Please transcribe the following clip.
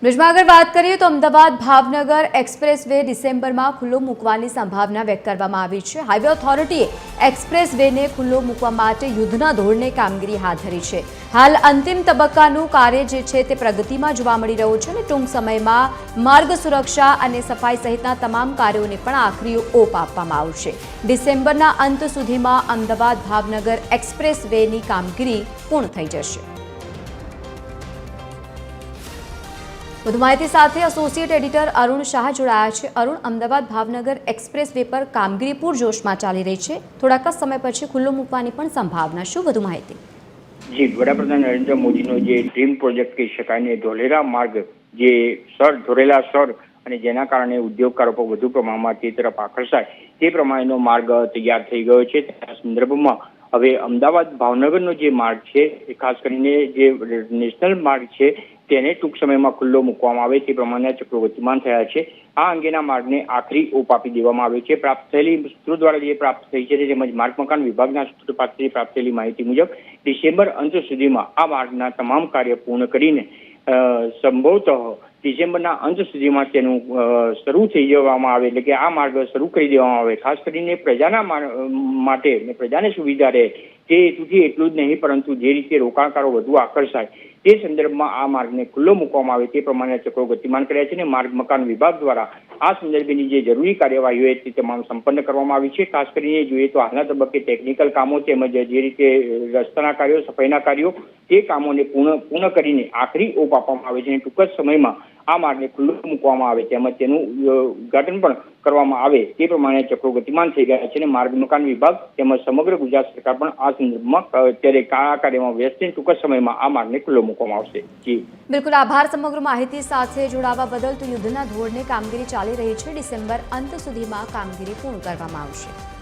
બ્રિજમાં આગળ વાત કરીએ તો અમદાવાદ ભાવનગર એક્સપ્રેસ વે ડિસેમ્બરમાં ખુલ્લો મૂકવાની સંભાવના વ્યક્ત કરવામાં આવી છે। હાઈવે ઓથોરિટીએ એક્સપ્રેસ વેને ખુલ્લો મૂકવા માટે યુદ્ધના ધોરણે કામગીરી હાથ ધરી છે। હાલ અંતિમ તબક્કાનું કાર્ય જે છે તે પ્રગતિમાં જોવા મળી રહ્યું છે અને ટૂંક સમયમાં માર્ગ સુરક્ષા અને સફાઈ સહિતના તમામ કાર્યોને પણ આખરી ઓપ આપવામાં આવશે। ડિસેમ્બરના અંત સુધીમાં અમદાવાદ ભાવનગર એક્સપ્રેસ વેની કામગીરી પૂર્ણ થઈ જશે। વધુ માહિતી સાથે એસોસિએટ એડિટર અરુણ શાહ જોડાયા છે। અરુણ, અમદાવાદ ભાવનગર એક્સપ્રેસ વે પર કામગીરી પૂરજોશમાં ચાલી રહી છે, થોડાક જ સમય પછી ખુલ્લો મૂકવાની પણ સંભાવના, શું વધુ માહિતી? જી, વડાપ્રધાન નરેન્દ્ર મોદીનો જે ડ્રીમ પ્રોજેક્ટ કહી શકાય ને ધોલેરા માર્ગ, જે ધોલેરા સર અને જેના કારણે ઉદ્યોગકારો પર વધુ પ્રમાણમાં તે તરફ આકર્ષાય તે પ્રમાણેનો માર્ગ તૈયાર થઈ ગયો છે। તેના સંદર્ભમાં હવે અમદાવાદ ભાવનગરનો જે માર્ગ છે એ ખાસ કરીને જે નેશનલ માર્ગ છે તેને ટૂંક સમયમાં ખુલ્લો મૂકવામાં આવે તે પ્રમાણે ચક્રો ગતિમાન થયા છે। આ અંગેના માર્ગને આખરી ઓપ આપી દેવામાં આવે છે। પ્રાપ્ત થયેલી સૂત્રો દ્વારા જે પ્રાપ્ત થઈ છે તેમજ માર્ગ મકાન વિભાગના સૂત્રો પાસેથી પ્રાપ્ત થયેલી માહિતી મુજબ ડિસેમ્બર અંત સુધીમાં આ માર્ગના તમામ કાર્ય પૂર્ણ કરીને સંભવતઃ ડિસેમ્બરના અંત સુધીમાં તેનું શરૂ થઈ જવામાં આવે, એટલે કે આ માર્ગ શરૂ કરી દેવામાં આવે। ખાસ કરીને પ્રજાના માટે ને પ્રજાને સુવિધા રહે તે હેતુથી એટલું જ નહીં, પરંતુ જે રીતે રોકાણકારો વધુ આકર્ષાય તે સંદર્ભમાં આ માર્ગને ખુલ્લો મૂકવામાં આવે તે પ્રમાણે ચક્રો ગતિમાન કર્યા છે અને માર્ગ મકાન વિભાગ દ્વારા આ સંદર્ભેની જે જરૂરી કાર્યવાહીઓ તે તમામ સંપન્ન કરવામાં આવી છે। ખાસ કરીને જોઈએ તો હાલના તબક્કે ટેકનિકલ કામો તેમજ જે રીતે રસ્તાના કાર્યો, સફાઈના કાર્યો તે કામોને પૂર્ણ કરીને આખરી ઓપ આપવામાં આવે છે અને ટૂંક જ સમયમાં આ માર્ગને ખુલ્લો મૂકવામાં આવે તેમજ તેનું ઉદ્ઘાટન પણ કરવામાં આવે તે પ્રમાણે ચક્રો ગતિમાન થઈ ગયા છે અને માર્ગ મકાન વિભાગ તેમજ સમગ્ર ગુજરાત સરકાર પણ આ સંદર્ભમાં અત્યારે આ કાર્યમાં વ્યસ્ત છે। ટૂંક જ સમયમાં આ માર્ગને ખુલ્લો મૂકવામાં આવશે। જી બિલકુલ, આભાર સમગ્ર માહિતી સાથે જોડાવા બદલ। તો યુદ્ધના ધોરણે કામગીરી ચાલી રહી છે, ડિસેમ્બર અંત સુધીમાં કામગીરી પૂર્ણ કરવામાં આવશે।